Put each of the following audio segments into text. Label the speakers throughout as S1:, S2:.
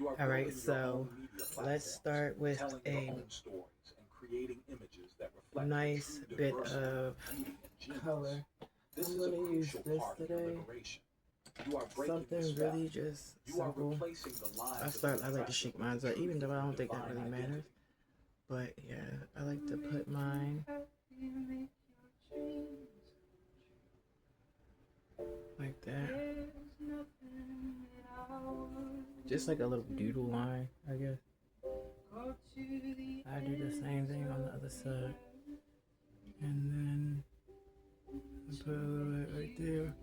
S1: All right, so let's start with a nice bit of color. I'm going to use this today. Something really just simple. I like to shake mine up, even though I don't think that really matters. But yeah, I like to put mine like that. Just like a little doodle line, I guess. I do the same thing on the other side. And then I put a little bit right there.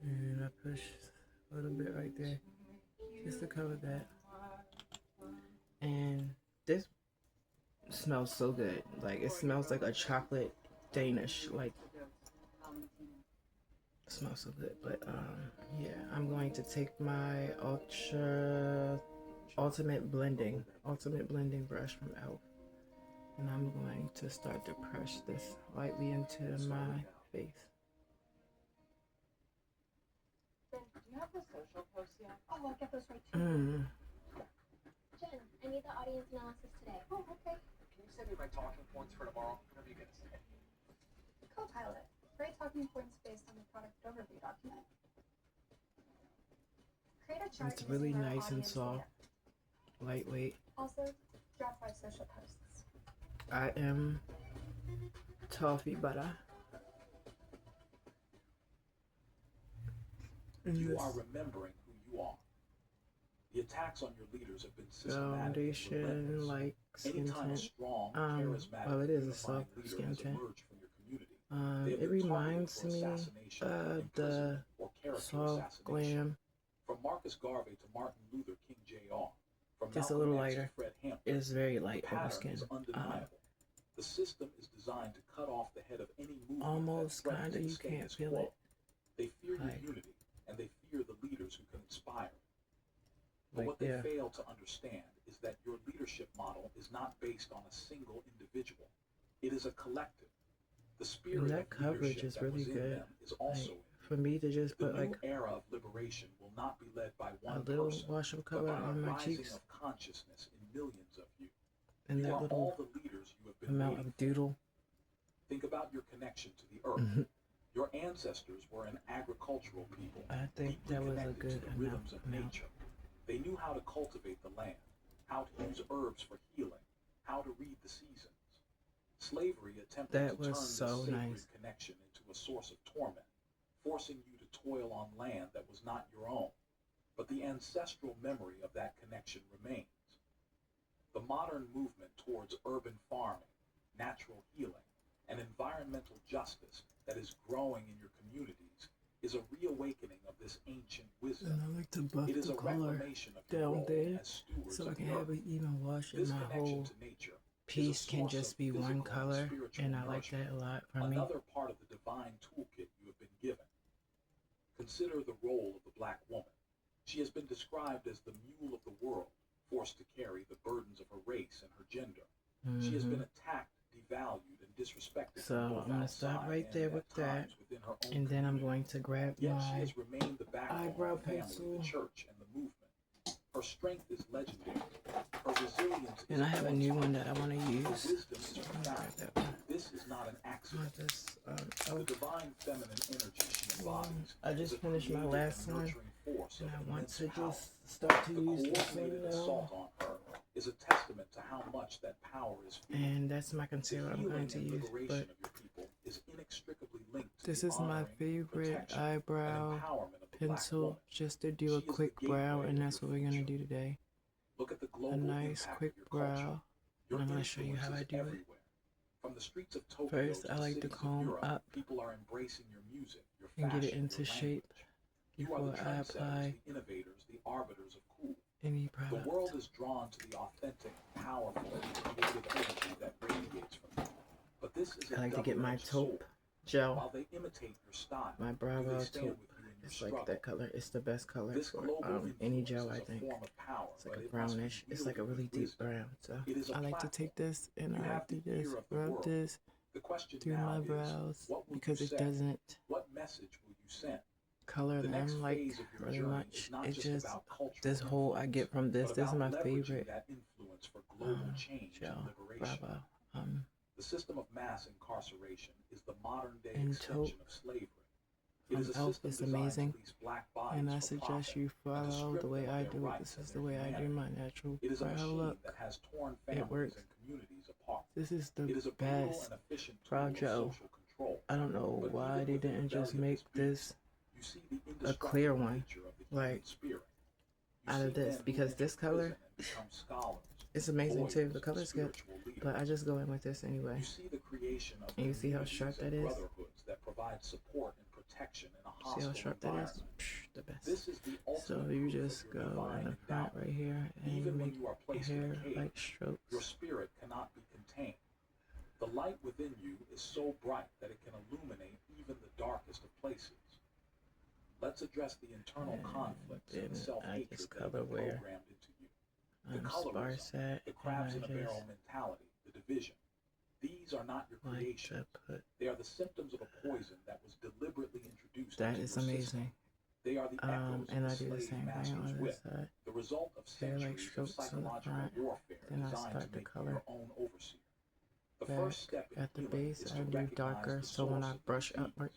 S1: And I push a little bit right there just to cover that. And this smells so good. Like it smells like a chocolate Danish. Like it smells so good. But yeah, I'm going to take my ultimate blending brush from Elf. And I'm going to start to press this lightly into my face.
S2: Do you have the social posts yet? Oh, I'll get those right to
S1: you.
S3: Jen, I need the audience analysis today.
S2: Oh, okay. Can you send me my talking points for tomorrow? What are you going to say? Copilot. Great talking points based on the product overview document. Create a chart.
S1: It's really nice and soft, lightweight.
S2: Also, draft 5 social posts.
S1: I am toffee butter.
S4: You are remembering who you are. The attacks on your leaders have been systematic.
S1: Foundation, like skin tint. Well, it is a soft skin tint. It reminds me of the soft glam.
S4: From Marcus Garvey to Martin Luther King Jr.
S1: Just a little lighter. It is very light on the skin.
S4: The system is designed to cut off the head of any movement.
S1: Almost kind of, you can't feel it.
S4: They fear your unity, and they fear the leaders who can inspire it. But
S1: Like
S4: what they
S1: there.
S4: fail to understand is that your leadership model is not based on a single individual. It is a collective. The spirit
S1: And that
S4: of
S1: coverage
S4: leadership
S1: is
S4: that
S1: really
S4: was in
S1: good.
S4: them is also
S1: Like,
S4: in
S1: for me to just
S4: the
S1: put
S4: new
S1: like
S4: era of liberation will not be led by
S1: a
S4: one
S1: little
S4: person,
S1: wash of
S4: but
S1: color
S4: by a
S1: on my
S4: rising
S1: cheeks
S4: of consciousness in millions of you.
S1: and
S4: You
S1: that
S4: are
S1: little
S4: all the leaders you have been
S1: amount
S4: waiting
S1: of doodle.
S4: for. Think about your connection to the earth. Your ancestors were an agricultural people,
S1: I think
S4: deeply
S1: that was a
S4: connected
S1: good
S4: to the rhythms of
S1: amount.
S4: nature. They knew how to cultivate the land, how to use herbs for healing, how to read the seasons. Slavery attempted
S1: That
S4: to turn
S1: was
S4: this
S1: so
S4: sacred
S1: nice.
S4: connection into a source of torment, forcing you to toil on land that was not your own. But the ancestral memory of that connection remains. The modern movement towards urban farming, natural healing, and environmental justice that is growing in your communities is a reawakening of this ancient wisdom.
S1: And I like to buff
S4: It is
S1: the
S4: a
S1: color
S4: reclamation of your
S1: down
S4: role
S1: there
S4: as stewards
S1: so I
S4: of
S1: can
S4: the
S1: have
S4: earth.
S1: it even wash and
S4: This
S1: my
S4: connection
S1: whole
S4: to nature
S1: piece
S4: is a
S1: can
S4: source
S1: just
S4: of
S1: be one
S4: physical
S1: color,
S4: and spiritual
S1: and I like that
S4: nourishment,
S1: a lot for me.
S4: another part of the divine toolkit you have been given. Consider the role of the black woman. She has been described as the mule of the world, forced to carry the burdens of her race and her gender. She has been attacked, devalued, and disrespected.
S1: So I'm going to stop right there with that, and then I'm going to grab
S4: Yet she
S1: my
S4: has remained the backbone
S1: eyebrow
S4: of the family,
S1: pencil.
S4: the church, and the movement. Her strength is legendary. Her resilience is
S1: And I have a new one that I want to
S4: Her
S1: use.
S4: wisdom is
S1: I'm gonna
S4: profound.
S1: grab that one.
S4: This is not an
S1: I
S4: accident.
S1: want this,
S4: The divine feminine energy she embodies
S1: I just
S4: is a
S1: finished my
S4: creative
S1: last
S4: and
S1: one,
S4: nurturing force
S1: and
S4: of
S1: I want
S4: immense
S1: to
S4: power.
S1: just start to
S4: The
S1: use this
S4: coordinated
S1: one
S4: assault
S1: now.
S4: on her is a testament to how much that power is fueled.
S1: And that's my
S4: The
S1: concealer I'm
S4: healing
S1: going to
S4: and
S1: use.
S4: liberation
S1: But
S4: of your people is inextricably linked to
S1: this
S4: the
S1: is my
S4: honoring,
S1: favorite
S4: protection, and
S1: eyebrow
S4: empowerment of the black
S1: pencil,
S4: woman.
S1: just to do
S4: She
S1: a
S4: is the
S1: quick brow,
S4: gateway
S1: and
S4: of
S1: that's
S4: your
S1: what we're going to
S4: future.
S1: do today.
S4: Look at the
S1: A
S4: global
S1: nice
S4: impact
S1: quick
S4: of your culture.
S1: brow.
S4: Your
S1: And I'm going to show you how I
S4: influence is
S1: do it.
S4: everywhere. From the streets of Tokyo
S1: First,
S4: to
S1: I
S4: the
S1: like to
S4: cities of
S1: comb
S4: Europe,
S1: up
S4: people are embracing your music, your
S1: and
S4: fashion,
S1: get it into
S4: your
S1: shape
S4: language. You are the
S1: before I apply
S4: trendsetters, the innovators, the arbiters of cool.
S1: any
S4: The
S1: product.
S4: world is drawn to the authentic, powerful, and creative energy that radiates from you. But this is a
S1: I like to get my
S4: double-edged sword.
S1: taupe gel,
S4: While they imitate your style,
S1: my
S4: do
S1: brow
S4: they stand
S1: taupe.
S4: with you in your
S1: It's
S4: struggle?
S1: like that color. It's the best color
S4: This
S1: for
S4: global
S1: any
S4: influence
S1: gel,
S4: is
S1: I
S4: a
S1: think.
S4: form of power,
S1: It's like
S4: but
S1: a
S4: it must be
S1: brownish. It's like a
S4: wielded
S1: really
S4: with
S1: deep
S4: wisdom.
S1: brown. So
S4: It is a
S1: I like to
S4: platform.
S1: take this and
S4: You
S1: I
S4: have
S1: like to
S4: the ear
S1: just
S4: of the
S1: rub
S4: world.
S1: this
S4: The question
S1: through
S4: now
S1: my
S4: is,
S1: brows
S4: what will
S1: because
S4: you
S1: it
S4: say?
S1: doesn't
S4: What message will you send?
S1: color
S4: The
S1: that
S4: next
S1: I'm like
S4: phase of your
S1: really
S4: journey
S1: much.
S4: is not
S1: It
S4: just
S1: just
S4: about cultural
S1: this whole I
S4: influence,
S1: get from this.
S4: but
S1: This is
S4: about
S1: my
S4: leveraging
S1: favorite
S4: that influence for global change and
S1: gel.
S4: liberation.
S1: Bravo.
S4: The system of mass incarceration is the modern-day
S1: And taupe
S4: extension of slavery. It is a
S1: Elf
S4: system
S1: is
S4: designed
S1: amazing.
S4: to lease black bodies
S1: And I
S4: for
S1: suggest
S4: profit
S1: you
S4: and to
S1: follow
S4: strip
S1: the way
S4: them of
S1: I
S4: their
S1: do it.
S4: rights
S1: This
S4: and
S1: is
S4: their
S1: the way I do
S4: humanity.
S1: my natural
S4: It is a
S1: brow
S4: machine
S1: look.
S4: that has torn
S1: It
S4: families
S1: works.
S4: and communities apart.
S1: This is the
S4: It is a brutal
S1: best
S4: and efficient tool
S1: brow
S4: of
S1: gel.
S4: social control.
S1: I don't know
S4: But
S1: why
S4: even
S1: they
S4: within the
S1: didn't just
S4: belly of
S1: make
S4: beast,
S1: this
S4: you see the
S1: a clear
S4: indestructible
S1: one,
S4: nature of the human
S1: like
S4: spirit. You
S1: out
S4: see
S1: of this,
S4: men who
S1: because
S4: enter
S1: this color,
S4: prison and become scholars,
S1: it's amazing too.
S4: lawyers,
S1: The
S4: and
S1: color's good,
S4: spiritual leaders.
S1: but I just go in with this anyway.
S4: You see the creation of
S1: And you see how
S4: communities
S1: sharp
S4: and
S1: that is?
S4: brotherhoods that provide support and protection in a
S1: See how
S4: hostile
S1: sharp that is?
S4: environment.
S1: Psh, the best.
S4: This is the
S1: So
S4: ultimate
S1: you
S4: proof of
S1: just
S4: your
S1: go in
S4: divine
S1: the front
S4: endowment.
S1: right here and you
S4: Even when
S1: make
S4: you are placed in
S1: hair
S4: a cage,
S1: like
S4: your
S1: strokes.
S4: spirit cannot be contained. The light within you is so bright that it can illuminate even the darkest of places. Let's address the internal conflicts and
S1: then I
S4: self-hatred
S1: just
S4: that have
S1: color
S4: been
S1: where
S4: programmed into you. The
S1: I'm
S4: colorism,
S1: sparse at,
S4: the
S1: and
S4: crabs
S1: I
S4: in a barrel
S1: just
S4: mentality, the division. These are not your
S1: like
S4: creations.
S1: to put.
S4: They are the symptoms of a poison that was deliberately introduced
S1: That
S4: into
S1: is
S4: your system.
S1: amazing.
S4: They are the echoes
S1: And
S4: of
S1: I
S4: the
S1: do the
S4: slave
S1: same thing
S4: master's
S1: on
S4: whip,
S1: this side.
S4: the result of
S1: Hair like
S4: centuries of
S1: strokes on the
S4: psychological
S1: front.
S4: warfare
S1: Then I
S4: designed
S1: start
S4: to
S1: to
S4: make you
S1: color
S4: your own overseer. The
S1: back
S4: first step in
S1: at the
S4: healing
S1: base.
S4: is
S1: I
S4: to
S1: do
S4: recognize
S1: darker,
S4: the
S1: so when
S4: source
S1: I
S4: of the
S1: brush
S4: disease.
S1: upward,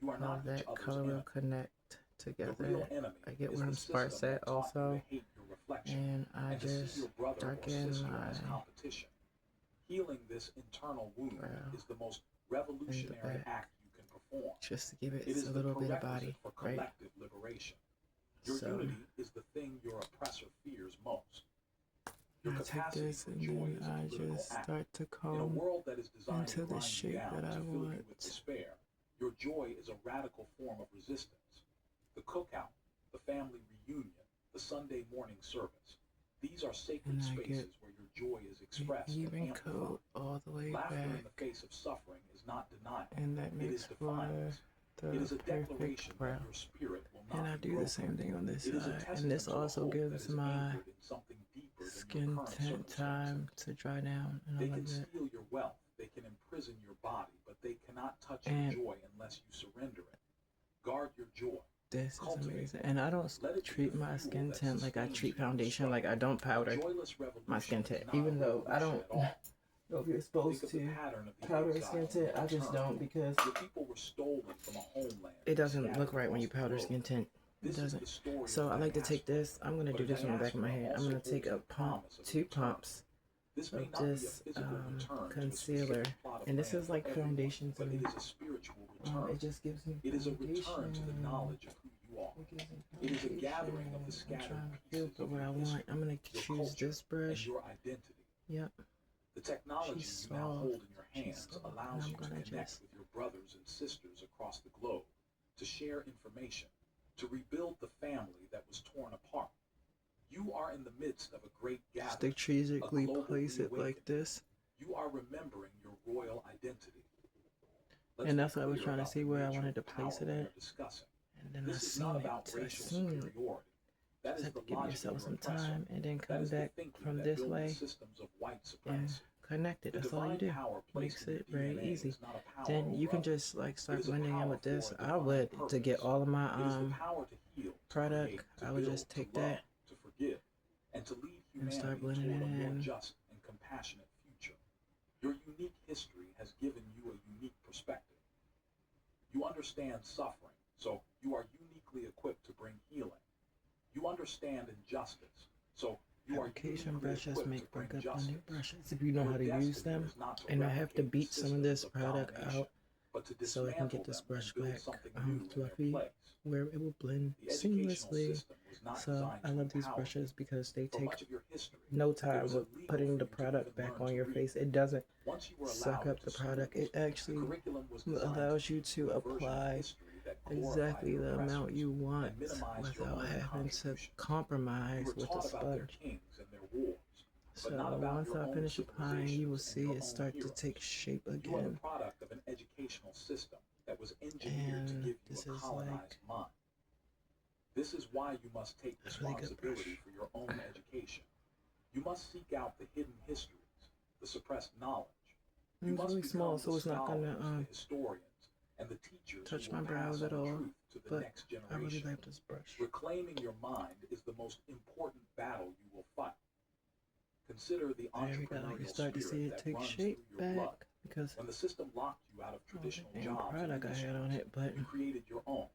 S4: You are
S1: all
S4: not each
S1: that
S4: other's
S1: color will
S4: enemy.
S1: connect
S4: The
S1: together.
S4: real enemy
S1: I get
S4: is
S1: where
S4: the
S1: I'm sparse
S4: system
S1: at
S4: that taught you
S1: also,
S4: to hate your reflection
S1: and I
S4: and to see
S1: just
S4: your brother or
S1: darken
S4: sister
S1: my
S4: as competition. Healing this internal wound
S1: brow
S4: is the most revolutionary
S1: back.
S4: act you can perform.
S1: just to give it
S4: It is
S1: a
S4: the
S1: little bit of
S4: prerequisite
S1: body,
S4: for
S1: right?
S4: collective liberation. Your
S1: So
S4: unity is the thing your oppressor fears most. Your
S1: I take
S4: capacity
S1: this
S4: for
S1: and
S4: joy
S1: then
S4: is a
S1: I
S4: political
S1: just
S4: act.
S1: start to
S4: In a
S1: comb
S4: world that is designed to
S1: into the
S4: grind you
S1: shape
S4: down,
S1: that I
S4: to fill you
S1: want.
S4: with despair, your joy is a radical form of resistance. The cookout, the family reunion, the Sunday morning service. These are sacred
S1: And I
S4: spaces
S1: get
S4: where your joy is
S1: the
S4: expressed and
S1: even
S4: amplified.
S1: coat all the way
S4: Laughter in the
S1: back,
S4: face of suffering is not denial.
S1: and that
S4: It is
S1: makes for
S4: defiance.
S1: the
S4: It is a
S1: perfect
S4: declaration
S1: brow.
S4: that your spirit will not
S1: And I
S4: be
S1: do the
S4: broken.
S1: same thing on this
S4: It is a
S1: side.
S4: testament
S1: And this
S4: to a
S1: also
S4: hope that
S1: gives
S4: is
S1: my
S4: anchored in something deeper than your
S1: skin
S4: current
S1: tint
S4: circumstances.
S1: time to dry down and
S4: They
S1: all
S4: can
S1: of that.
S4: steal your wealth, they can imprison your body, but they cannot touch
S1: And
S4: your joy unless you surrender it. Guard your joy.
S1: this is
S4: Cultivate
S1: amazing.
S4: it.
S1: And I don't
S4: Let it be
S1: treat
S4: the
S1: my
S4: fuel
S1: skin
S4: that
S1: tint like I
S4: sustains
S1: treat
S4: you in the
S1: foundation.
S4: struggle.
S1: Like I don't
S4: A
S1: powder
S4: joyless revolution
S1: my skin
S4: is
S1: tint.
S4: not
S1: Even
S4: a
S1: though I
S4: revolution
S1: don't
S4: at all.
S1: know if you're
S4: Think
S1: supposed
S4: of the
S1: to
S4: pattern of the
S1: powder
S4: exile
S1: skin
S4: on
S1: tint.
S4: the
S1: I just
S4: return.
S1: don't, because
S4: Your people were stolen from a homeland.
S1: it doesn't
S4: scattered
S1: look right when you
S4: across the
S1: powder
S4: globe.
S1: skin tint. It
S4: This is
S1: doesn't.
S4: the story
S1: So
S4: of
S1: I like to take
S4: diaspora.
S1: this. I'm going to
S4: But
S1: do
S4: a
S1: this on the back of my
S4: diaspora
S1: head. I'm
S4: also
S1: going to take a
S4: holds the
S1: pump,
S4: promise of a
S1: 2
S4: return.
S1: pumps
S4: This may
S1: of
S4: not be a
S1: this
S4: physical return to a
S1: concealer.
S4: specific plot of
S1: And this
S4: land
S1: is like
S4: for everyone,
S1: foundation to
S4: but
S1: me.
S4: it is a spiritual return.
S1: It just gives me
S4: It is a
S1: foundation.
S4: return to the knowledge of who you are.
S1: It gives me
S4: It is a
S1: foundation.
S4: gathering of the
S1: I'm
S4: scattered
S1: trying to feel
S4: pieces
S1: for
S4: of
S1: what
S4: your
S1: I want.
S4: history,
S1: I'm going to
S4: your
S1: choose
S4: culture,
S1: this
S4: and
S1: brush.
S4: your identity.
S1: Yep.
S4: The technology
S1: She's
S4: you now
S1: soft.
S4: hold in your
S1: She's
S4: hands
S1: soft.
S4: allows
S1: And I'm
S4: you to
S1: gonna
S4: connect
S1: just
S4: with your brothers and sisters across the globe, to share information, to rebuild the family that was torn apart. You are in the midst of a great gathering,
S1: strategically
S4: a global
S1: place it like
S4: reawakening.
S1: this.
S4: You are remembering your royal identity.
S1: And that's what I was trying to
S4: about
S1: see
S4: the
S1: where I
S4: nature
S1: wanted to
S4: of the
S1: place
S4: power
S1: it
S4: we
S1: at.
S4: are discussing.
S1: And then I
S4: This is
S1: seen
S4: not
S1: it.
S4: about
S1: I
S4: racial
S1: seen it.
S4: superiority. That
S1: Just
S4: is
S1: have
S4: the
S1: to give
S4: logic
S1: yourself
S4: of your
S1: some
S4: oppressor.
S1: time and then
S4: That
S1: come
S4: is the
S1: back
S4: thinking
S1: from
S4: that
S1: this
S4: built the
S1: way
S4: systems of white
S1: and
S4: supremacy.
S1: connect it.
S4: The
S1: That's all you
S4: divine
S1: do.
S4: power placed
S1: Makes
S4: in
S1: it
S4: your
S1: very
S4: DNA
S1: easy.
S4: is not a power
S1: Then you
S4: over
S1: can
S4: others.
S1: just like
S4: It
S1: start
S4: is a
S1: blending in
S4: power
S1: with this.
S4: for a
S1: I
S4: divine
S1: would
S4: purpose.
S1: to get all of my
S4: It is the power to heal, to
S1: product.
S4: create, to
S1: I would
S4: build,
S1: just take
S4: to love,
S1: that
S4: to forgive, and to lead
S1: and start
S4: humanity
S1: blending
S4: toward
S1: it
S4: a more
S1: in.
S4: just and compassionate future. Your unique history has given you a unique perspective. You understand suffering, so you are uniquely equipped to bring healing. You understand injustice, so you are
S1: Application
S4: uniquely
S1: brushes
S4: equipped
S1: make
S4: to bring
S1: break up the new
S4: justice.
S1: brushes if you know
S4: Your
S1: how to use
S4: destiny
S1: them.
S4: is not to
S1: And I have to
S4: replicate the
S1: beat some of this
S4: systems of
S1: product
S4: domination,
S1: out
S4: but to
S1: so I can get
S4: dismantle
S1: this
S4: them and
S1: brush
S4: build
S1: back
S4: something new in their
S1: fluffy,
S4: place.
S1: where it will blend
S4: The educational
S1: seamlessly.
S4: system was not
S1: So
S4: designed
S1: I
S4: to
S1: love these
S4: empower
S1: brushes because they
S4: For
S1: take
S4: much of your history,
S1: no
S4: it
S1: time
S4: was
S1: with
S4: illegal
S1: putting
S4: for
S1: the
S4: you to
S1: product
S4: even
S1: back
S4: learn
S1: on
S4: to
S1: your
S4: read.
S1: face. It doesn't
S4: Once you were
S1: suck
S4: allowed
S1: up the
S4: into
S1: product.
S4: schools,
S1: It actually
S4: the curriculum was designed
S1: allows you to
S4: a version of
S1: apply
S4: history that glorified
S1: exactly
S4: your
S1: the amount
S4: oppressors
S1: you want
S4: and minimized your
S1: without
S4: own
S1: having to
S4: contributions. You
S1: compromise
S4: were
S1: with the
S4: taught about their
S1: sponge.
S4: kings and their wars,
S1: So
S4: but not about
S1: once
S4: your
S1: I
S4: own
S1: finish applying, you will
S4: civilizations and
S1: see
S4: your
S1: it
S4: own
S1: start to
S4: heroes.
S1: take shape
S4: You are the
S1: again.
S4: product of an educational system that was engineered to
S1: And
S4: give you
S1: this
S4: a
S1: is
S4: colonized
S1: like
S4: mind. This is why you must take
S1: a really good
S4: responsibility
S1: brush.
S4: for your own education. You must seek out the hidden histories, the suppressed knowledge. You
S1: It's
S4: must
S1: really
S4: become
S1: small,
S4: the
S1: so it's not
S4: scholars,
S1: gonna
S4: the historians, and the teachers
S1: touch
S4: who
S1: my
S4: will
S1: brow a
S4: pass on
S1: little,
S4: truth to the
S1: but
S4: next
S1: I really
S4: generation.
S1: like this brush.
S4: Reclaiming your mind is the most important battle you will fight. Consider the
S1: There we go.
S4: entrepreneurial
S1: You start to see
S4: spirit
S1: it
S4: that
S1: take
S4: runs
S1: shape
S4: through your blood.
S1: back because
S4: When the system locked you out of traditional
S1: damn
S4: jobs and
S1: product I had on
S4: industries,
S1: it, but
S4: you created your own.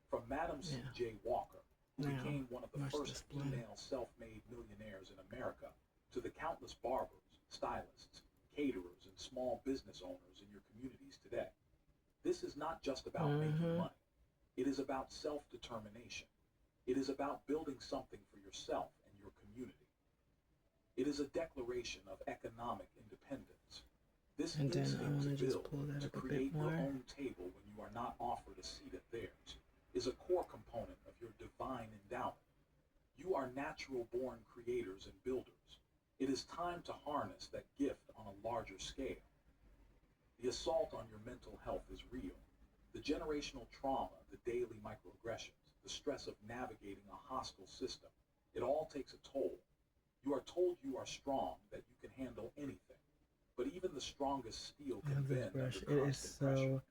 S4: From Madam
S1: Yeah.
S4: C.J. Walker, who
S1: Now,
S4: became one of the
S1: much
S4: first
S1: display.
S4: female self-made millionaires in America, to the countless barbers, stylists, caterers, and small business owners in your communities today. This is not just about making money. It is about self-determination. It is about building something for yourself and your community. It is a declaration of economic independence. This
S1: And then I
S4: instinct
S1: want
S4: to
S1: to just
S4: build,
S1: pull that
S4: to
S1: up a bit
S4: create your
S1: more.
S4: own table when you are not offered a seat at theirs, is a core component of your divine endowment. You are natural-born creators and builders. It is time to harness that gift on a larger scale. The assault on your mental health is real. The generational trauma, the daily microaggressions, the stress of navigating a hostile system, it all takes a toll. You are told you are strong, that you can handle anything. But even the strongest steel
S1: I
S4: can
S1: love this
S4: bend
S1: brush.
S4: under
S1: It is
S4: constant pressure.
S1: so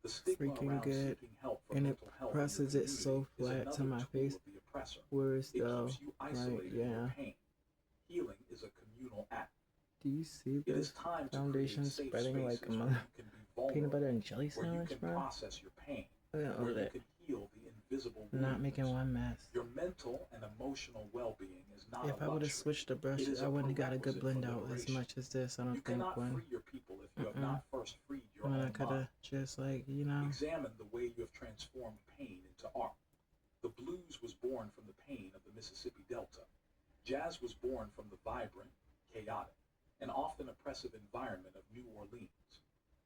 S4: The stigma
S1: freaking
S4: around
S1: good,
S4: seeking help for
S1: and it
S4: mental health
S1: presses
S4: in your
S1: it so
S4: community is
S1: flat to
S4: another
S1: my
S4: tool
S1: face.
S4: of the oppressor.
S1: Whereas
S4: It
S1: though,
S4: keeps you
S1: like,
S4: isolated in
S1: yeah.
S4: your pain. Healing is a communal act.
S1: Do you see
S4: It
S1: this
S4: is time to
S1: foundation
S4: create safe
S1: spreading like
S4: spaces
S1: a
S4: where you can be vulnerable,
S1: peanut butter and jelly
S4: where you
S1: sandwich,
S4: can
S1: bro?
S4: process your pain,
S1: Look at all
S4: where you
S1: that.
S4: can heal the invisible
S1: Not
S4: wounds.
S1: making one mess.
S4: Your mental and emotional well-being is not
S1: If
S4: a
S1: I would have
S4: luxury.
S1: switched the
S4: It
S1: brushes,
S4: is
S1: I
S4: a
S1: wouldn't have got a good
S4: prerequisite
S1: blend
S4: for
S1: out as
S4: liberation.
S1: much as this. I don't
S4: You
S1: think
S4: cannot
S1: one.
S4: free your people if you have not first freed your
S1: When I
S4: own
S1: could
S4: mind.
S1: have just like, you know.
S4: Examine the way you have transformed pain into art. The blues was born from the pain of the Mississippi Delta. Jazz was born from the vibrant, chaotic, and often oppressive environment of New Orleans.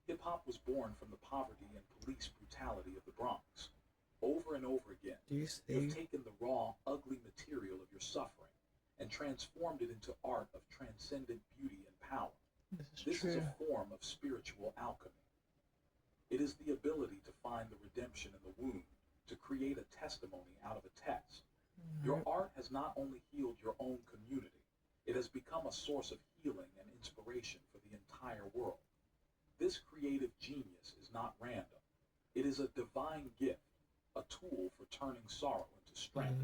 S4: Hip-hop was born from the poverty and police brutality of the Bronx. Over and over again,
S1: Do you
S4: you've
S1: see?
S4: taken the raw, ugly material of your suffering and transformed it into art of transcendent beauty and power. This is
S1: true.
S4: a form of spiritual alchemy. It is the ability to find the redemption in the wound, to create a testimony out of a test. Your art has not only healed your own community, it has become a source of healing and inspiration for the entire world. This creative genius is not random. It is a divine gift, a tool for turning sorrow into strength.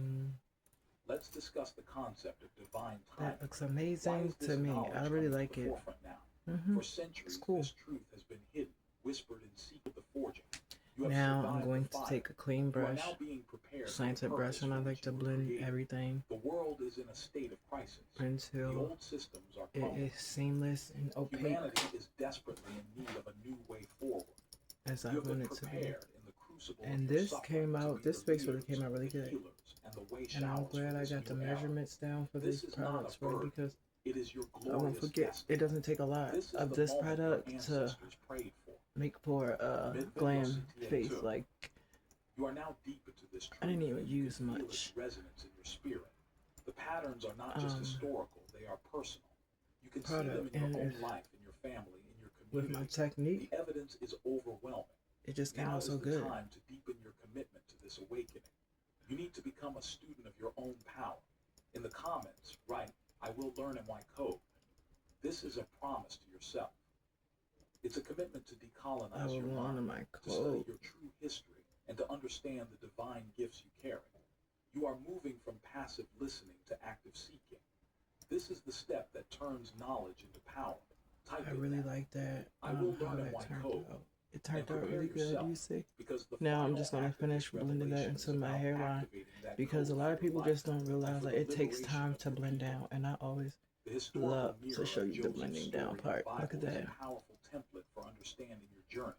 S4: Let's discuss the concept of divine timing.
S1: That looks
S4: Why
S1: amazing
S4: is this
S1: to me.
S4: knowledge
S1: I really
S4: coming to
S1: like
S4: the
S1: it.
S4: forefront now? For centuries,
S1: It's cool.
S4: this truth has been hidden, whispered in secret of the forging. You have
S1: Now I'm
S4: survived
S1: going
S4: the
S1: to
S4: fire.
S1: take a clean
S4: You are
S1: brush,
S4: now being prepared for the
S1: slanted brush,
S4: purpose
S1: and I
S4: for
S1: like
S4: which
S1: to
S4: you were
S1: blend
S4: created.
S1: everything
S4: The world is in a state of crisis. The
S1: until
S4: old systems are
S1: it
S4: crumbling.
S1: is seamless and opaque
S4: Humanity is desperately in need of a new way forward.
S1: as I
S4: You have been
S1: want it to be.
S4: prepared in the crucible of
S1: And
S4: your
S1: this
S4: suffering
S1: came
S4: to
S1: out,
S4: be
S1: this
S4: the
S1: face really came
S4: leaders,
S1: out really
S4: the
S1: good.
S4: healers, and the way
S1: And I'm
S4: showers
S1: glad
S4: for
S1: I
S4: this
S1: got the
S4: new era.
S1: measurements down for
S4: This
S1: these
S4: is not a
S1: products, right?
S4: burden.
S1: Because
S4: It is your
S1: I won't
S4: glorious
S1: forget,
S4: destiny.
S1: it doesn't take a lot
S4: This is
S1: of
S4: the
S1: this
S4: moment
S1: product
S4: your
S1: to
S4: ancestors prayed for.
S1: make for a
S4: Mid-video
S1: glam
S4: CTA
S1: face.
S4: too.
S1: Like,
S4: You are now deep into this truth.
S1: I didn't even
S4: and you
S1: use
S4: can feel
S1: much.
S4: its resonance in your spirit. The patterns are not just historical, they are personal. You can see them
S1: product,
S4: in
S1: and
S4: your own
S1: if-
S4: life, in your family, in your
S1: with
S4: community.
S1: my technique,
S4: The evidence is overwhelming.
S1: it just came
S4: Now
S1: out
S4: is
S1: so
S4: the
S1: good.
S4: time to deepen your commitment to this awakening. You need to become a student of your own power. In the comments, write, "I will learn in my code." This is a promise to yourself. It's a commitment to
S1: I
S4: decolonize
S1: will
S4: your
S1: learn in
S4: mind,
S1: my
S4: to study
S1: code.
S4: your true history, and to understand the divine gifts you carry. You are moving from passive listening to active seeking. This is the step that turns knowledge into power. Type
S1: I
S4: it
S1: really
S4: now,
S1: like that.
S4: I will
S1: How
S4: learn in
S1: that
S4: my
S1: turned
S4: code.
S1: out. It turned
S4: and
S1: out
S4: prepare
S1: really good.
S4: yourself,
S1: You see.
S4: because the
S1: Now I'm
S4: final
S1: just gonna
S4: act of
S1: finish
S4: this
S1: blending that
S4: revelation
S1: into
S4: is
S1: my
S4: about
S1: hairline
S4: activating that
S1: because a
S4: code
S1: lot
S4: for
S1: of
S4: your
S1: people
S4: life
S1: just don't
S4: and
S1: realize
S4: for
S1: that
S4: the
S1: it takes
S4: liberation
S1: time
S4: of
S1: to
S4: your
S1: blend
S4: people.
S1: down, and I always
S4: The historical
S1: love
S4: mirror
S1: to show
S4: of
S1: you the
S4: Joseph's
S1: blending
S4: story
S1: down
S4: in the
S1: part.
S4: Bible
S1: Look at
S4: is
S1: that.
S4: a powerful template for understanding your journey.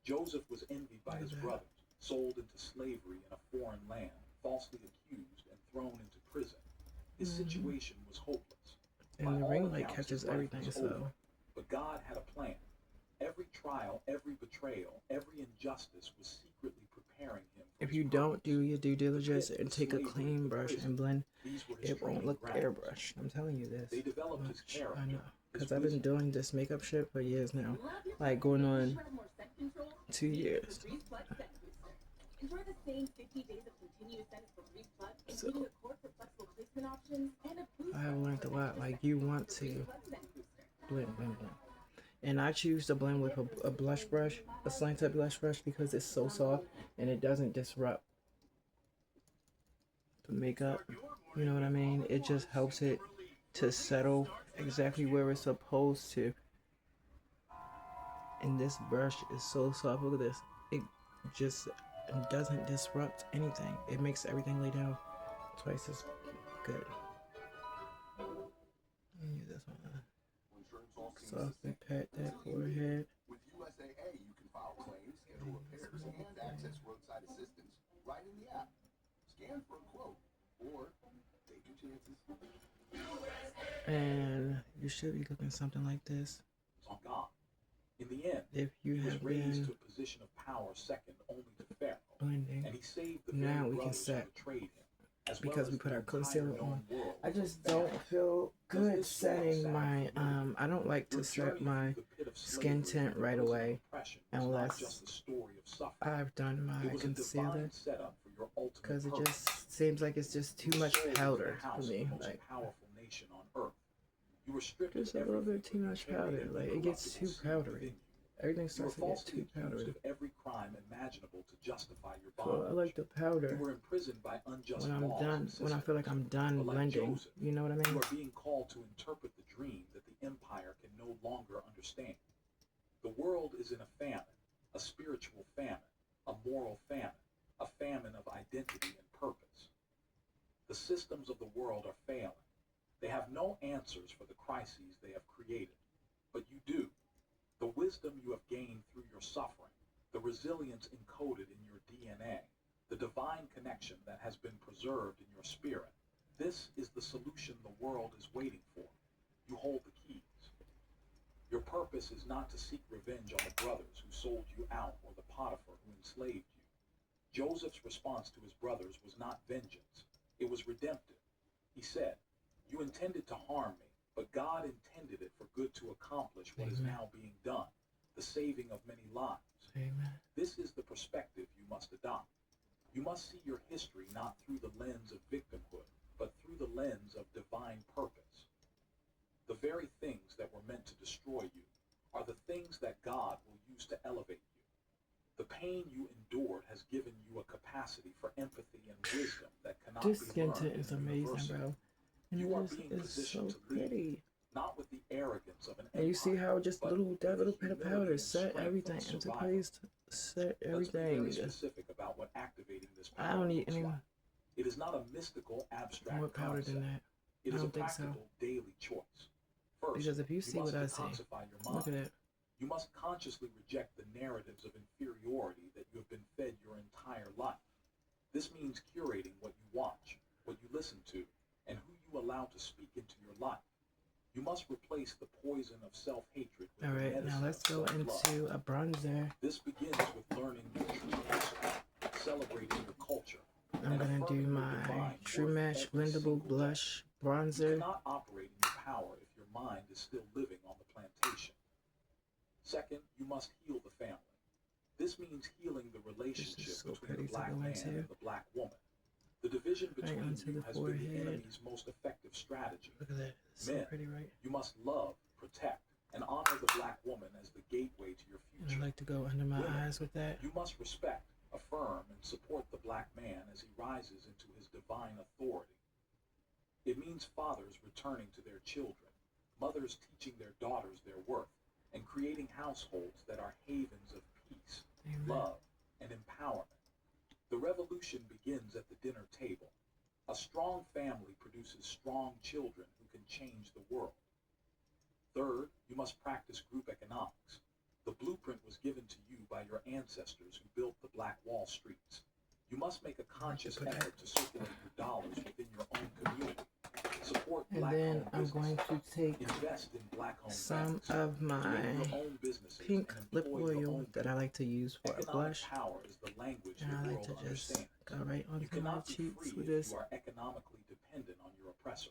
S4: Joseph was envied by
S1: Look
S4: his
S1: at that.
S4: brothers, sold into slavery in a foreign land, falsely accused, and thrown into prison. His situation was hopeless. By
S1: And the
S4: all
S1: ring light
S4: accounts,
S1: catches
S4: his life
S1: everything,
S4: was
S1: so
S4: over. But God had a plan. Every trial, every betrayal, every injustice was secretly preparing him for
S1: if
S4: his
S1: you don't
S4: purpose.
S1: do your due diligence
S4: pit,
S1: and
S4: the
S1: take a
S4: slavery,
S1: clean
S4: the
S1: brush
S4: prison,
S1: and blend,
S4: These were his
S1: it won't
S4: training
S1: look
S4: grounds.
S1: airbrushed. I'm telling you this.
S4: They developed his
S1: Much.
S4: character,
S1: I know.
S4: his
S1: Because I've been
S4: wisdom.
S1: doing this makeup shit for years now. Like going on 2 years.
S5: Enjoy the same 50 days of continuous sense for Breeze Plus,
S1: So,
S5: including a cord for flexible placement options and a boost
S1: I have learned a lot. Like, you want to
S5: Breeze Plus Scent Booster.
S1: blend. And I choose to blend with a blush brush, a slanted blush brush, because it's so soft and it doesn't disrupt the makeup. You know what I mean? It just helps it to settle exactly where it's supposed to. And this brush is so soft. Look at this. It just doesn't disrupt anything. It makes everything lay down twice as good. Use this one. Softly pat that forehead.
S6: With USAA, you can file claims, schedule repairs, and access roadside assistance right in the app. Scan for a quote or take your chances.
S1: And you should be looking something like this.
S4: On God. In the end,
S1: If you
S4: he was
S1: have
S4: raised
S1: been
S4: to a position of power second only to Pharaoh,
S1: blending,
S4: and he saved the
S1: now
S4: very
S1: we can
S4: brothers who
S1: set,
S4: betrayed him, as
S1: because
S4: well
S1: we
S4: as
S1: put
S4: the
S1: our
S4: entire
S1: concealer
S4: known
S1: on.
S4: world
S1: I
S4: was
S1: just
S4: Pharaoh.
S1: don't feel good setting my I don't like to
S4: Your
S1: set
S4: journey
S1: my
S4: through the pit of
S1: skin
S4: slavery
S1: tint
S4: and
S1: right
S4: prison
S1: away
S4: oppression was not
S1: unless
S4: just the story of suffering.
S1: I've done
S4: It
S1: my
S4: was a
S1: concealer,
S4: divine setup for your ultimate
S1: because it
S4: purpose.
S1: just seems like it's just too
S4: You
S1: much
S4: sold
S1: powder
S4: the house
S1: for
S4: of
S1: me.
S4: the most
S1: Like,
S4: powerful nation on earth. You were stripped
S1: just
S4: of
S1: a little
S4: everything
S1: bit too
S4: but
S1: much
S4: you carried
S1: powder.
S4: an
S1: Like, it gets too
S4: incorruptible seed within
S1: powdery.
S4: you.
S1: Everything
S4: You were
S1: starts to get
S4: falsely
S1: too
S4: accused
S1: powdery.
S4: of every crime imaginable to justify your
S1: So I
S4: bondage.
S1: like the
S4: You
S1: powder
S4: were imprisoned by unjust
S1: when I'm
S4: laws
S1: done,
S4: and
S1: when I
S4: systems.
S1: feel like I'm done
S4: But like
S1: blending.
S4: Joseph,
S1: You know what I
S4: you
S1: mean?
S4: are being called to interpret the dream that the empire can no longer understand. The world is in a famine, a spiritual famine, a moral famine, a famine of identity and purpose. The systems of the world are failing. They have no answers for the crises they have created, but you do. The wisdom you have gained through your suffering, the resilience encoded in your DNA, the divine connection that has been preserved in your spirit. This is the solution the world is waiting for. You hold the keys. Your purpose is not to seek revenge on the brothers who sold you out or the Potiphar who enslaved you. Joseph's response to his brothers was not vengeance. It was redemptive. He said, "You intended to harm me, but God intended it for good to accomplish what is
S1: Amen.
S4: now being done, the saving of many lives."
S1: Amen.
S4: This is the perspective you must adopt. You must see your history not through the lens of victimhood, but through the lens of divine purpose. The very things that were meant to destroy you are the things that God will use to elevate you. The pain you endured has given you a capacity for empathy and wisdom that cannot
S1: This
S4: be
S1: skin
S4: learned
S1: tint is
S4: in
S1: amazing,
S4: university.
S1: bro. And
S4: You are
S1: it
S4: being
S1: is so
S4: positioned to lead,
S1: pretty.
S4: not with the arrogance of an
S1: And you see
S4: empire,
S1: how just
S4: but
S1: that
S4: with
S1: little
S4: the
S1: bit of
S4: humility
S1: powder
S4: and
S1: set
S4: strength of
S1: everything
S4: a
S1: into
S4: survivor.
S1: place. Set
S4: Let's be
S1: everything.
S4: very specific about what activating this
S1: I
S4: power
S1: don't need
S4: looks
S1: any
S4: like. It is not a mystical, abstract
S1: more powder
S4: concept.
S1: than that.
S4: It
S1: I
S4: is a
S1: don't think so.
S4: practical daily choice. First,
S1: Because if you see
S4: must
S1: what I see,
S4: detoxify your
S1: look at
S4: mind.
S1: it.
S4: You must consciously reject the narratives of inferiority that you have been fed your entire life. This means curating what you watch, what you listen to, and who you allow to speak into your life. You must replace the poison of self-hatred with
S1: All
S4: the
S1: right, now
S4: medicine
S1: let's
S4: of
S1: go
S4: self-love.
S1: into a bronzer.
S4: This begins with learning your true history, celebrating your culture.
S1: I'm
S4: and
S1: gonna do
S4: affirming your
S1: my
S4: divine
S1: True
S4: worth
S1: Match
S4: every
S1: blendable
S4: single day.
S1: blush
S4: You
S1: bronzer.
S4: cannot operate in your power if your mind is still living on the plantation. Second, you must heal the family. This means healing the relationship
S1: so
S4: between
S1: pretty
S4: the
S1: to
S4: black
S1: go
S4: man
S1: into.
S4: and the black woman. The division
S1: Right
S4: between
S1: onto
S4: you
S1: the
S4: has been the
S1: forehead.
S4: enemy's most effective strategy.
S1: Look at that. It's so
S4: Men,
S1: pretty, right?
S4: you must love, protect, and honor the black woman as the gateway to your
S1: And I
S4: future.
S1: like to go under my
S4: Women,
S1: eyes with that.
S4: You must respect, affirm, and support the black man as he rises into his divine authority. It means fathers returning to their children, mothers teaching their daughters their worth, and creating households that are havens of peace,
S1: Amen.
S4: love, and empowerment. The revolution begins at the dinner table. A strong family produces strong children who can change the world. Third, you must practice group economics. The blueprint was given to you by your ancestors who built the Black Wall Streets. You must make a conscious
S1: put that-
S4: effort to circulate your dollars within your own community. Support
S1: And
S4: black-owned
S1: then I'm going
S4: businesses.
S1: to take
S4: Invest in black-owned
S1: some
S4: banks.
S1: of
S4: Create
S1: my
S4: your own businesses
S1: pink
S4: and
S1: lip
S4: employ your
S1: oil
S4: own
S1: that I like to use for a
S4: Economic
S1: blush.
S4: power is the language
S1: And
S4: the
S1: I like
S4: world
S1: to just
S4: understands.
S1: go right
S4: You
S1: onto my
S4: cannot be
S1: cheeks
S4: free
S1: with
S4: if
S1: this.
S4: you are economically dependent on your oppressor.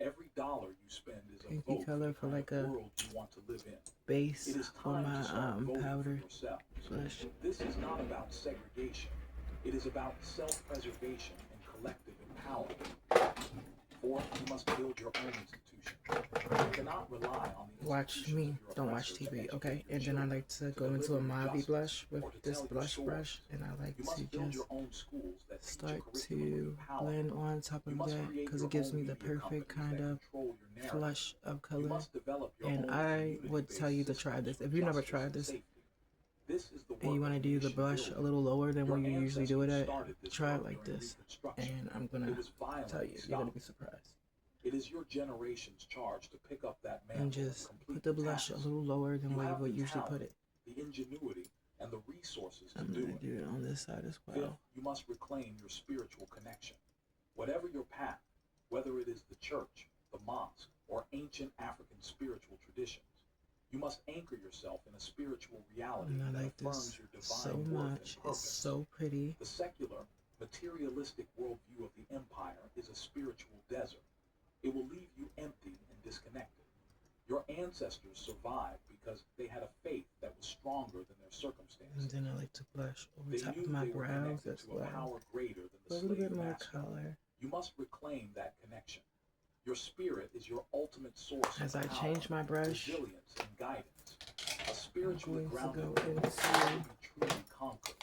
S4: Every dollar you spend is a
S1: Pinky
S4: vote
S1: color
S4: for the
S1: for
S4: kind
S1: like
S4: of
S1: a
S4: world you want to live in.
S1: base
S4: It is
S1: for
S4: time
S1: my
S4: to start voting
S1: powder
S4: for yourselves.
S1: blush.
S4: This is not about segregation. It is about self-preservation and collective empowerment. Fourth, you must build your own institution. You cannot rely on the
S1: Watch
S4: institutions
S1: me.
S4: of your
S1: Don't watch
S4: oppressors to
S1: TV,
S4: educate
S1: okay?
S4: your
S1: And then I
S4: children,
S1: like to go
S4: to
S1: into a
S4: deliver
S1: Mojave
S4: justice,
S1: blush
S4: or
S1: with
S4: to
S1: this
S4: tell your
S1: blush
S4: stories.
S1: brush, and I like
S4: You
S1: to
S4: must build
S1: just
S4: your own schools that teach
S1: start
S4: a curriculum
S1: to
S4: of empowerment.
S1: blend on top
S4: You
S1: of
S4: must
S1: that
S4: create
S1: because
S4: your
S1: it gives
S4: own
S1: me the
S4: media
S1: perfect
S4: companies
S1: kind
S4: that
S1: of
S4: control your narrative.
S1: flush of
S4: You
S1: color.
S4: must develop your
S1: And
S4: own
S1: I would tell you to
S4: community-based
S1: try this.
S4: systems
S1: If
S4: for
S1: you've never
S4: justice
S1: tried
S4: and
S1: this
S4: safety. This is the
S1: and you
S4: work
S1: want to
S4: of
S1: do the
S4: nation
S1: blush a
S4: building.
S1: little lower than
S4: Your
S1: what you usually do it
S4: ancestors
S1: at,
S4: started this
S1: try it
S4: work
S1: like
S4: during
S1: this.
S4: Reconstruction.
S1: And I'm
S4: It
S1: gonna
S4: was violently
S1: tell you, you're gonna be
S4: stopped.
S1: surprised.
S4: It is your generation's charge to pick up that mantle
S1: And just
S4: complete
S1: put the blush a
S4: task.
S1: little lower than
S4: You
S1: where you
S4: have
S1: would
S4: the
S1: usually put
S4: talent,
S1: it.
S4: the ingenuity, and the resources to
S1: I'm
S4: do
S1: gonna
S4: it.
S1: do it on this side as
S4: Fifth,
S1: well.
S4: you must reclaim your spiritual connection. Whatever your path, whether it is the church, the mosque, or ancient African spiritual traditions, you must anchor yourself in a spiritual reality
S1: And I
S4: that
S1: like
S4: affirms
S1: this
S4: your
S1: so
S4: divine worth
S1: much.
S4: and
S1: It's
S4: purpose.
S1: so pretty.
S4: The secular, materialistic worldview of the empire is a spiritual desert. It will leave you empty and disconnected. Your ancestors survived because they had a faith that was stronger than their
S1: And
S4: circumstances.
S1: then I like to blush over
S4: They
S1: top
S4: knew
S1: of my
S4: they were
S1: brows
S4: connected
S1: as
S4: to a
S1: well.
S4: power greater than
S1: A
S4: the
S1: little bit
S4: slave
S1: more
S4: master.
S1: color.
S4: You must reclaim that connection. Your spirit is your ultimate source
S1: As
S4: of
S1: I
S4: power,
S1: change my brush,
S4: resilience, and guidance. A spiritually
S1: I'm going to
S4: grounded
S1: go
S4: will
S1: into-
S4: will be truly conquered.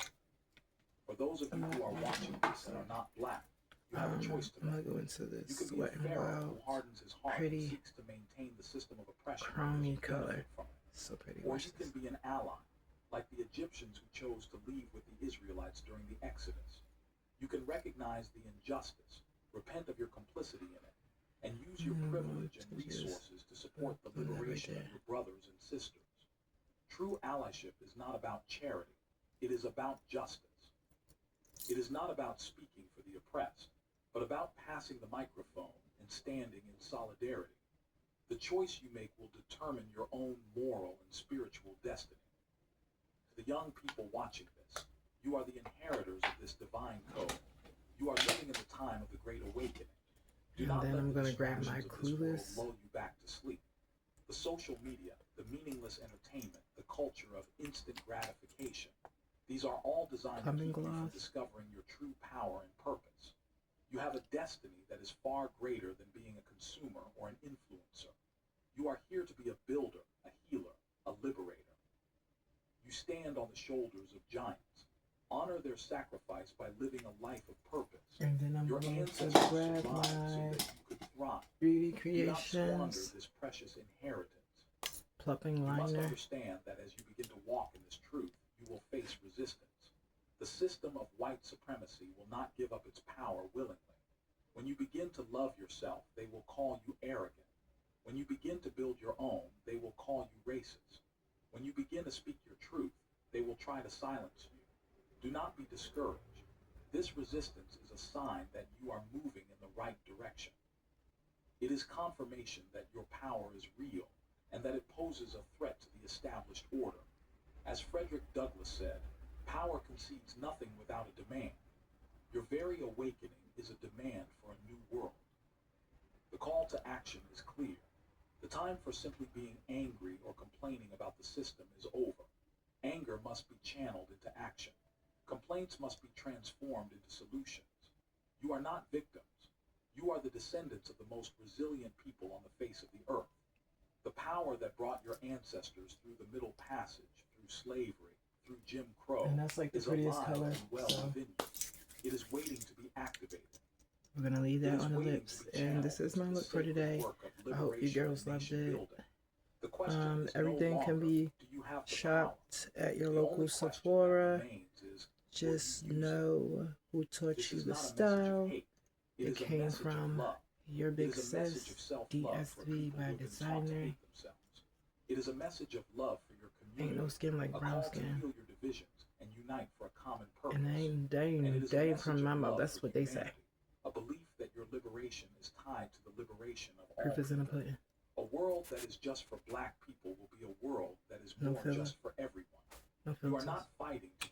S4: For those of you who are
S1: I'm
S4: watching this and are not black, you have a choice to
S1: I'm gonna
S4: make.
S1: go into
S4: You
S1: this
S4: can be a
S1: Wet n
S4: pharaoh who
S1: Wild
S4: hardens his heart
S1: pretty
S4: and seeks to maintain the system of oppression
S1: chromey
S4: because you
S1: color.
S4: benefit from it.
S1: So pretty.
S4: Or
S1: Watch
S4: you can
S1: this.
S4: be an ally, like the Egyptians who chose to leave with the Israelites during the Exodus. You can recognize the injustice, repent of your complicity in it, and use your privilege and resources to support the
S1: put that right
S4: liberation of
S1: there.
S4: your brothers and sisters. True allyship is not about charity, it is about justice. It is not about speaking for the oppressed, but about passing the microphone and standing in solidarity. The choice you make will determine your own moral and spiritual destiny. To the young people watching this, you are the inheritors of this divine code. You are living in the time of the Great Awakening. Do
S1: And
S4: not
S1: then
S4: let
S1: I'm
S4: the
S1: gonna grab
S4: distractions
S1: my
S4: of this world
S1: Clueless.
S4: lull you back to sleep. The social media, the meaningless entertainment, the culture of instant gratification. These are all designed to
S1: Plumbing
S4: keep you from
S1: gloss.
S4: discovering your true power and purpose. You have a destiny that is far greater than being a consumer or an influencer. You are here to be a builder, a healer, a liberator. You stand on the shoulders of giants. Honor their sacrifice by living a life of purpose.
S1: And then I'm
S4: Your
S1: going to
S4: ancestors
S1: grab
S4: survived so
S1: my
S4: that you could thrive.
S1: Beauty
S4: Do not squander
S1: Creations
S4: this precious inheritance.
S1: plumping
S4: You must
S1: liner.
S4: understand that as you begin to walk in this truth, you will face resistance. The system of white supremacy will not give up its power willingly. When you begin to love yourself, they will call you arrogant. When you begin to build your own, they will call you racist. When you begin to speak your truth, they will try to silence you. Do not be discouraged. This resistance is a sign that you are moving in the right direction. It is confirmation that your power is real and that it poses a threat to the established order. As Frederick Douglass said, power concedes nothing without a demand. Your very awakening is a demand for a new world. The call to action is clear. The time for simply being angry or complaining about the system is over. Anger must be channeled into action. Complaints must be transformed into solutions. You are not victims. You are the descendants of the most resilient people on the face of the earth. The power that brought your ancestors through the Middle Passage, through slavery, through Jim Crow,
S1: And that's like the
S4: is
S1: prettiest
S4: alive
S1: color.
S4: and well
S1: So
S4: within you. It is waiting to be activated.
S1: we're gonna leave
S4: It
S1: that
S4: is
S1: on the
S4: waiting
S1: lips.
S4: to be
S1: And this
S4: channeled
S1: is my
S4: into the
S1: look for
S4: sacred
S1: today.
S4: work of
S1: I hope you
S4: liberation
S1: girls
S4: and
S1: loved
S4: nation
S1: it.
S4: building. The question is no
S1: Everything can
S4: longer,
S1: be
S4: do you have the power?
S1: shopped at your
S4: The only
S1: local
S4: question that
S1: Sephora.
S4: remains is,
S1: Just
S4: will you use it?
S1: know who taught
S4: This
S1: you
S4: is
S1: the
S4: not a message of
S1: style.
S4: hate.
S1: It
S4: is a
S1: came
S4: message of
S1: from
S4: love.
S1: Your
S4: It
S1: Big
S4: is a message
S1: Sis,
S4: of self-love for
S1: DSV
S4: people
S1: by
S4: who have been taught to
S1: Designer.
S4: hate themselves. It is a message of love for your community.
S1: Ain't no skin like
S4: A
S1: brown
S4: call to
S1: skin.
S4: heal your divisions and unite for a common purpose.
S1: And they
S4: And it is a
S1: ain't
S4: message
S1: from my
S4: of
S1: mouth.
S4: love
S1: That's
S4: for
S1: what they say.
S4: humanity. A belief that your liberation is tied to the liberation of all
S1: Proof is in the
S4: people.
S1: pudding.
S4: A world that is just for black people will be a world that is
S1: No
S4: more
S1: filler.
S4: just for everyone.
S1: No
S4: You are
S1: filters.
S4: not fighting to